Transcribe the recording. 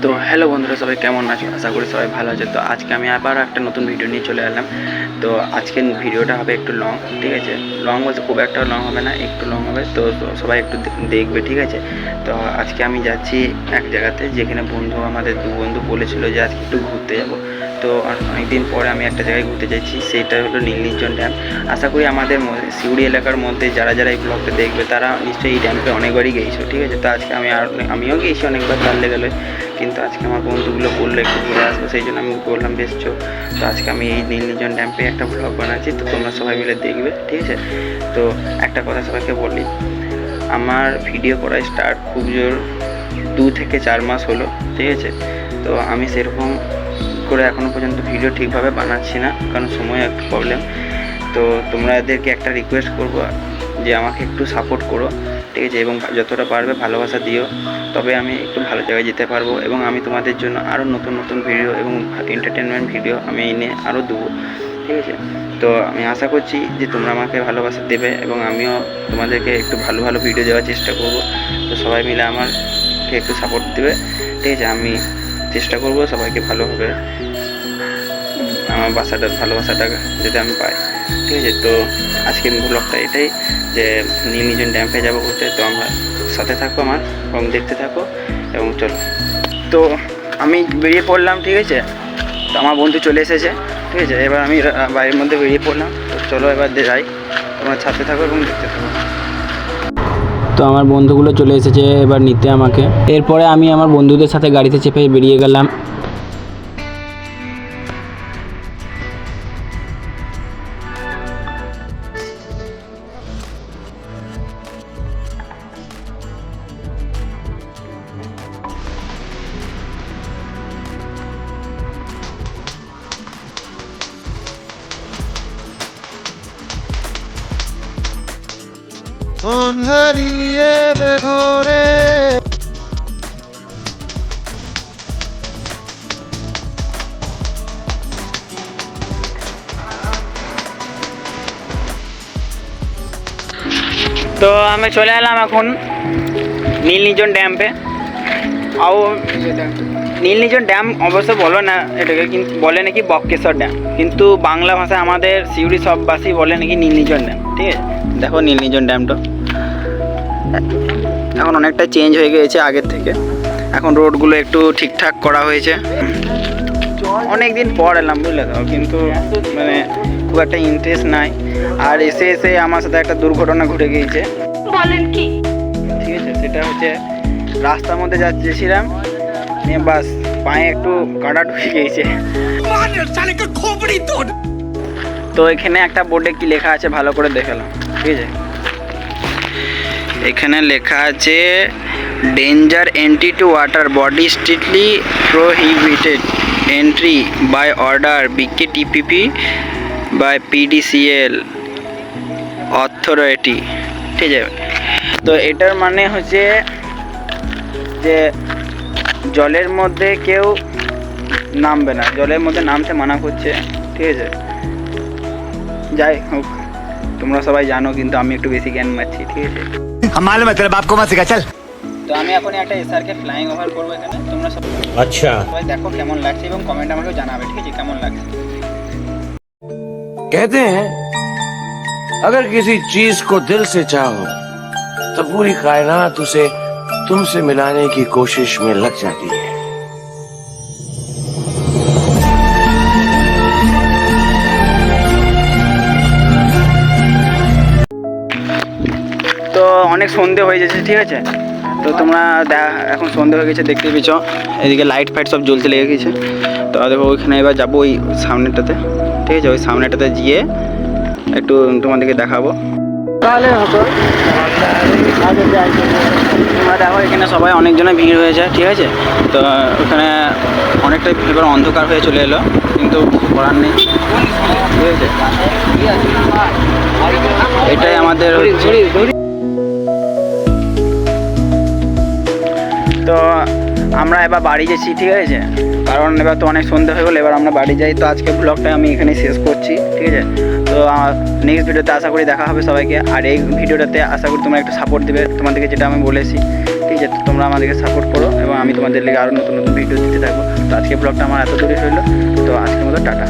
তো হ্যালো বন্ধুরা, সবাই কেমন আছো? আশা করি সবাই ভালো আছে। তো আজকে আমি আবার একটা নতুন ভিডিও নিয়ে চলে এলাম। তো আজকের ভিডিওটা হবে একটু লং, ঠিক আছে? লং বলতে খুব একটা লং হবে না, একটু লং হবে। তো সবাই একটু দেখবে, ঠিক আছে? তো আজকে আমি যাচ্ছি এক জায়গাতে, যেখানে আমাদের দু বন্ধু বলেছিল যে আজকে একটু ঘুরতে যাব। তো অনেকদিন পরে আমি একটা জায়গায় ঘুরতে যাচ্ছি, সেটা হলো নীলনির্জন ড্যাম। আশা করি আমাদের সিউড়ি এলাকার মধ্যে যারা যারা এই ব্লগটা দেখবে তারা নিশ্চয়ই এই ড্যামটা অনেকবারই গিয়েছো, ঠিক আছে? তো আজকে আমিও গিয়েছি অনেকবার তার গেলে, কিন্তু আজকে আমার বন্ধুগুলো বললো একটু ঘুরে আসবো, সেই জন্য আমি বললাম বেশ চো। তো আজকে আমি এই নীলনির্জন ড্যাম্পে একটা ব্লগ বানাচ্ছি, তো তোমরা সবাই মিলে দেখবে, ঠিক আছে? তো একটা কথা সবাইকে বলি, আমার ভিডিও করা স্টার্ট খুব জোর 2 থেকে 4 মাস হলো, ঠিক আছে? তো আমি সেরকম করে এখনও পর্যন্ত ভিডিও ঠিকভাবে বানাচ্ছি না, কারণ সময় একটা প্রবলেম। তো তোমরা এদেরকে একটা রিকোয়েস্ট করবো যে আমাকে একটু সাপোর্ট করো, ঠিক আছে? এবং যতটা পারবে ভালোবাসা দিও, তবে আমি একটু ভালো জায়গায় যেতে পারবো, এবং আমি তোমাদের জন্য আরও নতুন নতুন ভিডিও এবং এন্টারটেনমেন্ট ভিডিও আমি এনে আরও দেবো, ঠিক আছে? তো আমি আশা করছি যে তোমরা আমাকে ভালোবাসা দেবে, এবং আমিও তোমাদেরকে একটু ভালো ভালো ভিডিও দেওয়ার চেষ্টা করব। তো সবাই মিলে আমাকে একটু সাপোর্ট দেবে, ঠিক আছে? আমি চেষ্টা করব সবাইকে ভালোভাবে আমার ভালোবাসাটা যাতে আমি পাই, ঠিক আছে? তো আজকের ব্লগটা এটাই, যে নীলনির্জন ড্যাম্পে যাবো ঘুরতে। তো আমরা সাথে থাকো আমার, এবং দেখতে থাকো, এবং চলো। তো আমি বেরিয়ে পড়লাম, ঠিক আছে? তো আমার বন্ধু চলে এসেছে, ঠিক আছে? এবার আমি বাড়ির মধ্যে বেরিয়ে পড়লাম। তো চলো এবার যাই, তোমরা ছাড়তে থাকো এবং দেখতে থাকো। তো আমার বন্ধুগুলো চলে এসেছে এবার নিতে আমাকে। এরপরে আমি আমার বন্ধুদের সাথে গাড়িতে চেপে বেরিয়ে গেলাম। হারিয়ে ঘরে তো আমি চলে এলাম এখন নীলনির্জন ড্যাম্পে। নীলনির্জন ড্যাম অবশ্য বলো না এটাকে, কিন্তু বলে নাকি বক্রেশ্বর ড্যাম, কিন্তু বাংলা ভাষায় আমাদের সিউড়ি সববাসী বলে নাকি নীলনির্জন ড্যাম, ঠিক আছে? দেখো নীলনির্জন ড্যামটা এখন অনেকটা চেঞ্জ হয়ে গিয়েছে আগের থেকে, এখন রোডগুলো একটু ঠিকঠাক করা হয়েছে। অনেক দিন পর এলাম, বুঝলে তো, কিন্তু মানে খুব একটা ইন্টারেস্ট নাই। আর এসে এসে আমার সাথে একটা দুর্ঘটনা ঘটে গিয়েছে। বলেন কি? ঠিক আছে, সেটা হচ্ছে রাস্তার মধ্যে যাচ্ছিলাম, নিয়ে বাস পায়ে একটু কাঁটা ঢুকে গিয়েছে। তো এখানে একটা বোর্ডে কি লেখা আছে ভালো করে দেখালাম, ঠিক আছে? এখানে লেখা আছে danger entry to water body strictly prohibited entry by order BKTPP by PDCL authority, ঠিক আছে? তো এটার মানে হচ্ছে যে জলের মধ্যে কেউ নামবে না, জলের মধ্যে নামতে মানা করছে, ঠিক আছে? যাই হোক, তোমরা সবাই জানো, কিন্তু আমি একটু বেশি জ্ঞান মারছি, ঠিক আছে? তো আমি এখন একটা এসআরকে ফ্লাইং ওভার করবো এখানে, তোমরা সবাই দেখো কেমন লাগছে, এবং কমেন্ট আমাকে জানাবে, ঠিক আছে, কেমন লাগছে। कहते हैं अगर किसी चीज को दिल से चाहो तो पूरी कायनात उसे तुमसे मिलाने की कोशिश में लग जाती है। তো অনেক সন্ধে হয়ে যাচ্ছে, ঠিক আছে? তো তোমরা এখন সন্ধে হয়ে গেছে, দেখতে পেয়েছ এদিকে লাইট ফাইট সব জ্বলতে লেগে গেছে। তো দেখো ওইখানে এবার যাবো ওই সামনেটাতে, ঠিক আছে? ওই সামনেটাতে গিয়ে একটু তোমাদেরকে দেখাবো। তাহলে হতো তোমরা দেখো এখানে সবাই অনেকজনের ভিড় হয়েছে, ঠিক আছে? তো ওখানে অনেকটা এবার অন্ধকার হয়ে চলে এলো, কিন্তু করার নেই, ঠিক আছে? এটাই আমাদের তো আমরা এবার বাড়ি যাচ্ছি, ঠিক আছে? কারণ এবার তো অনেক সন্ধ্যা হয়ে গেলো, এবার আমরা বাড়ি যাই। তো আজকে ব্লগটা আমি এখানে শেষ করছি, ঠিক আছে? তো নেক্সট ভিডিওতে আশা করি দেখা হবে সবাইকে। আর এই ভিডিওটাতে আশা করি তোমরা একটু সাপোর্ট দেবে, তোমাদেরকে যেটা আমি বলেছি, ঠিক আছে? তো তোমরা তোমরা আমাদেরকে সাপোর্ট করো এবং আমি তোমাদের লেগে আরও নতুন নতুন ভিডিও দিতে থাকবো। তো আজকে ব্লগটা আমার এত দূরে রইলো। তো আজকের মতো টাটা।